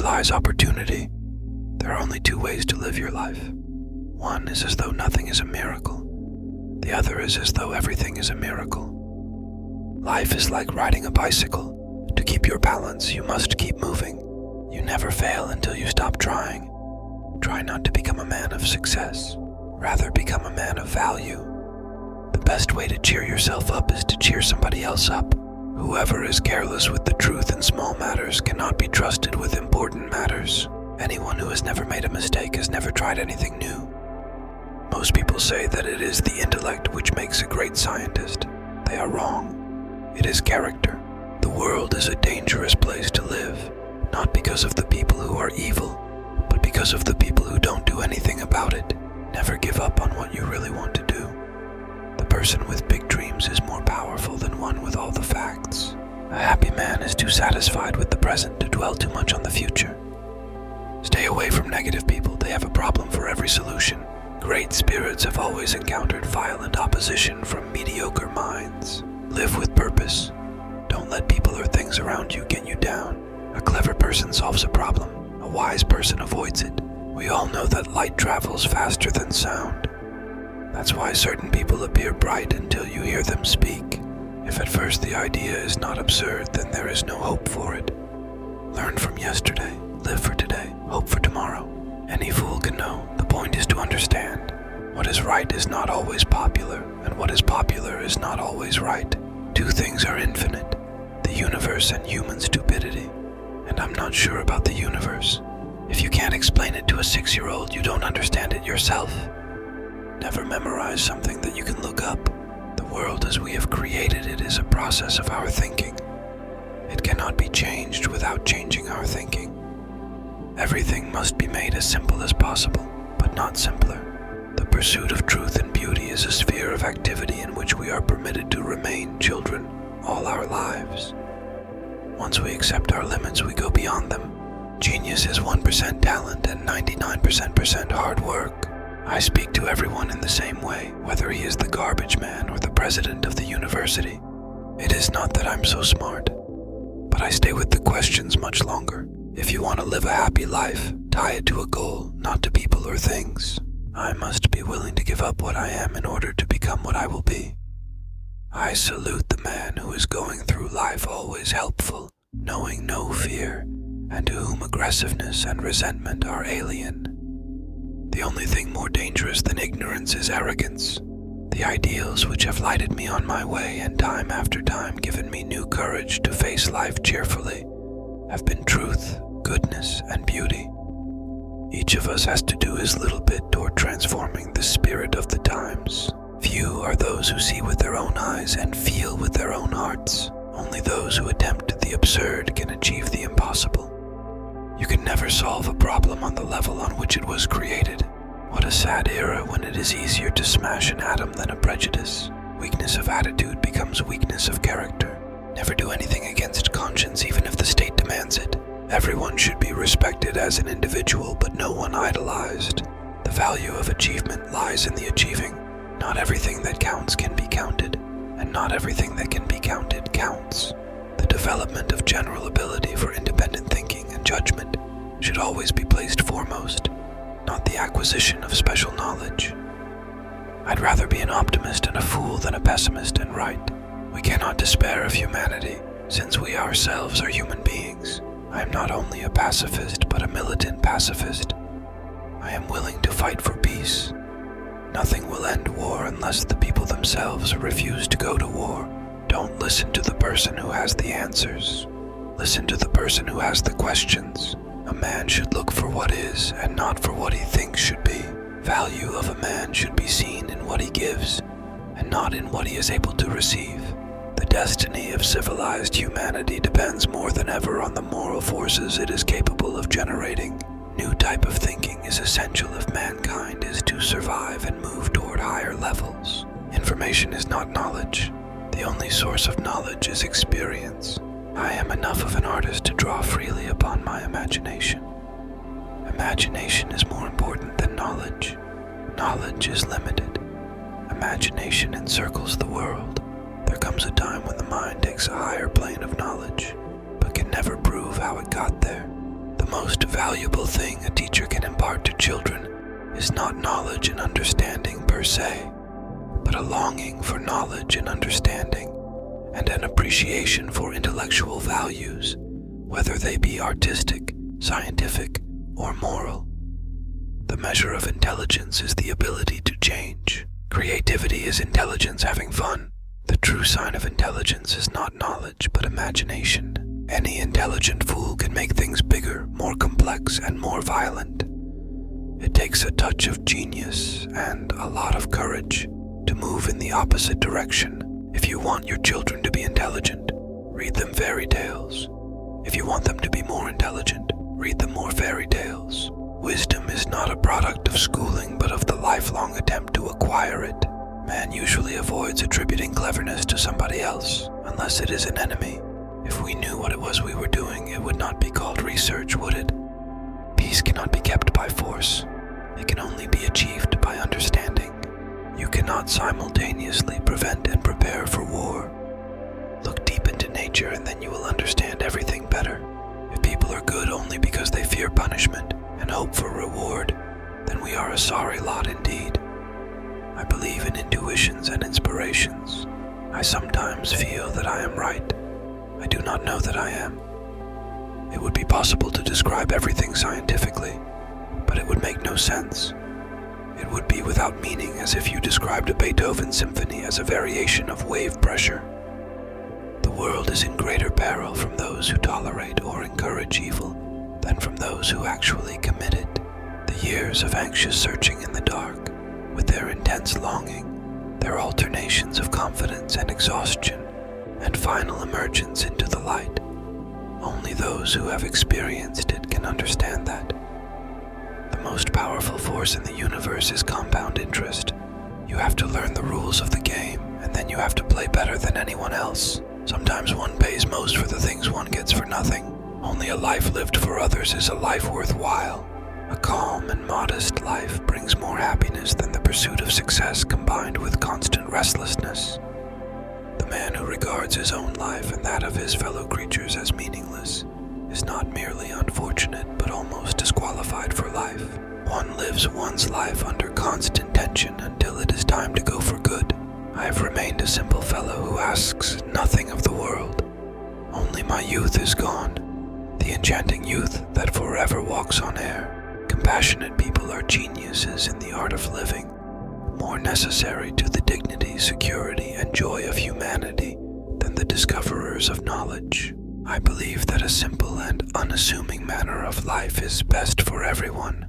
lies opportunity. There are only two ways to live your life. One is as though nothing is a miracle. The other is as though everything is a miracle. Life is like riding a bicycle. To keep your balance, you must keep moving. You never fail until you stop trying. Try not to become a man of success. Rather, become a man of value. The best way to cheer yourself up is to cheer somebody else up. Whoever is careless with the truth in small matters cannot be trusted with important matters. Anyone who has never made a mistake has never tried anything new. Most people say that it is the intellect which makes a great scientist. They are wrong. It is character. The world is a dangerous place to live, not because of the people who are evil, but because of the people who don't do anything about it. Never give up on what you really want to do. The person with big dreams is more powerful than one with all the facts. A happy man is too satisfied with the present to dwell too much on the future. Stay away from negative people. They have a problem for every solution. Great spirits have always encountered violent opposition from mediocre minds. Live with purpose. Don't let people or things around you get you down. A clever person solves a problem. A wise person avoids it. We all know that light travels faster than sound. That's why certain people appear bright until you hear them speak. If at first the idea is not absurd, then there is no hope for it. Learn from yesterday. Live for today. Hope for tomorrow. Any fool can know. The point is to understand. What is right is not always popular, and what is popular is not always right. Two things are infinite: the universe and human stupidity. And I'm not sure about the universe. If you can't explain it to a 6-year-old, you don't understand it yourself. Never memorize something that you can look up. The world as we have created it is a process of our thinking. It cannot be changed without changing our thinking. Everything must be made as simple as possible, but not simpler. The pursuit of truth and beauty is a sphere of activity in which we are permitted to remain children all our lives. Once we accept our limits, we go beyond them. Genius is 1% talent and 99% hard work. I speak to everyone in the same way, whether he is the garbage man or the president of the university. It is not that I'm so smart, but I stay with the questions much longer. If you want to live a happy life, tie it to a goal, not to people or things. I must be willing to give up what I am in order to become what I will be. I salute the man who is going through life always helpful, knowing no fear, and to whom aggressiveness and resentment are alien. The only thing more dangerous than ignorance is arrogance. The ideals which have lighted me on my way and time after time given me new courage to face life cheerfully have been truth, goodness, and beauty. Each of us has to do his little bit toward transforming the spirit of the times. Few are those who see with their own eyes and feel with their own hearts. Only those who attempt the absurd can achieve the impossible. You can never solve a problem on the level on which it was created. What a sad era when it is easier to smash an atom than a prejudice. Weakness of attitude becomes weakness of character. Never do anything against conscience even if the state demands it. Everyone should be respected as an individual, but no one idolized. The value of achievement lies in the achieving. Not everything that counts can be counted, and not everything that can be counted counts. The development of general ability for independent thinking and judgment should always be placed foremost, not the acquisition of special knowledge. I'd rather be an optimist and a fool than a pessimist and right. We cannot despair of humanity, since we ourselves are human beings. I am not only a pacifist, but a militant pacifist. I am willing to fight for peace. Nothing will end war unless the people themselves refuse to go to war. Don't listen to the person who has the answers. Listen to the person who has the questions. A man should look for what is, and not for what he thinks should be. Value of a man should be seen in what he gives, and not in what he is able to receive. The destiny of civilized humanity depends more than ever on the moral forces it is capable of generating. New type of thinking is essential if mankind is to survive and move toward higher levels. Information is not knowledge. The only source of knowledge is experience. I am enough of an artist to draw freely upon my imagination. Imagination is more important than knowledge. Knowledge is limited. Imagination encircles the world. There comes a time when the mind takes a higher plane of knowledge, but can never prove how it got there. The most valuable thing a teacher can impart to children is not knowledge and understanding per se, but a longing for knowledge and understanding, and an appreciation for intellectual values, whether they be artistic, scientific, or moral. The measure of intelligence is the ability to change. Creativity is intelligence having fun. The true sign of intelligence is not knowledge, but imagination. Any intelligent fool can make things bigger, more complex, and more violent. It takes a touch of genius and a lot of courage to move in the opposite direction. If you want your children to be intelligent, read them fairy tales. If you want them to be more intelligent, read them more fairy tales. Wisdom is not a product of schooling, but of the lifelong attempt to acquire it. Man usually avoids attributing cleverness to somebody else, unless it is an enemy. If we knew what it was we were doing, it would not be called research, would it? Peace cannot be kept by force. It can only be achieved by understanding. You cannot simultaneously prevent and prepare for war. Look deep into nature and then you will understand everything better. If people are good only because they fear punishment and hope for reward, then we are a sorry lot indeed. I believe in intuitions and inspirations. I sometimes feel that I am right. I do not know that I am. It would be possible to describe everything scientifically, but it would make no sense. It would be without meaning, as if you described a Beethoven symphony as a variation of wave pressure. The world is in greater peril from those who tolerate or encourage evil than from those who actually commit it. The years of anxious searching in the dark, with their intense longing, their alternations of confidence and exhaustion, and final emergence into the light. Only those who have experienced it can understand that. The most powerful force in the universe is compound interest. You have to learn the rules of the game, and then you have to play better than anyone else. Sometimes one pays most for the things one gets for nothing. Only a life lived for others is a life worthwhile. A calm and modest life brings more happiness than the pursuit of success combined with constant restlessness. The man who regards his own life and that of his fellow creatures as meaningless is not merely unfortunate, but almost disqualified for life. One lives one's life under constant tension until it is time to go for good. I have remained a simple fellow who asks nothing of the world. Only my youth is gone, the enchanting youth that forever walks on air. Compassionate people are geniuses in the art of living, more necessary to the dignity, security, and joy of humanity than the discoverers of knowledge. I believe that a simple and unassuming manner of life is best for everyone,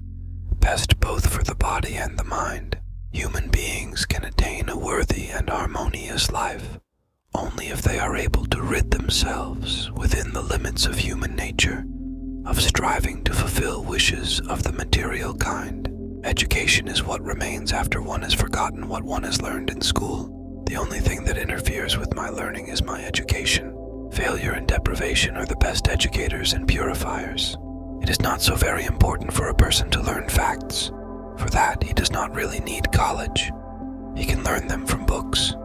best both for the body and the mind. Human beings can attain a worthy and harmonious life only if they are able to rid themselves, within the limits of human nature, of striving to fulfill wishes of the material kind. Education is what remains after one has forgotten what one has learned in school. The only thing that interferes with my learning is my education. Failure and deprivation are the best educators and purifiers. It is not so very important for a person to learn facts. For that, he does not really need college. He can learn them from books.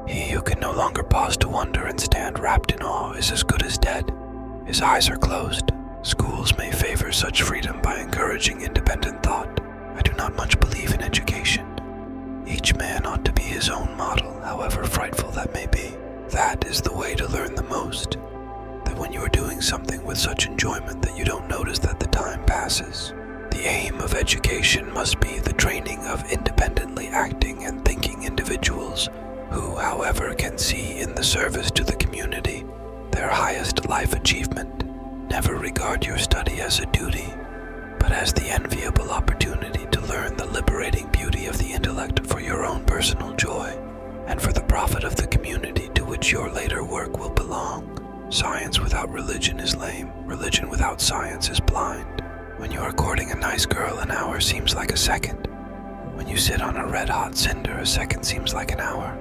He who can no longer pause to wonder and stand wrapped in awe is as good as dead. His eyes are closed. Schools may favor such freedom by encouraging independent thought. I do not much believe in education. Each man ought to be his own model, however frightful that may be. That is the way to learn the most. That when you are doing something with such enjoyment that you don't notice that the time passes. The aim of education must be the training of independently acting and thinking individuals who, however, can see in the service to the community their highest life achievement. Never regard your study as a duty, but as the enviable opportunity to learn the liberating beauty of the intellect for your own personal joy, and for the profit of the community to which your later work will belong. Science without religion is lame. Religion without science is blind. When you are courting a nice girl, an hour seems like a second. When you sit on a red-hot cinder, a second seems like an hour.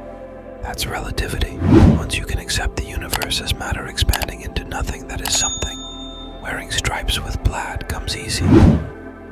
That's relativity. Once you can accept the universe as matter expanding into nothing that is something, wearing stripes with plaid comes easy.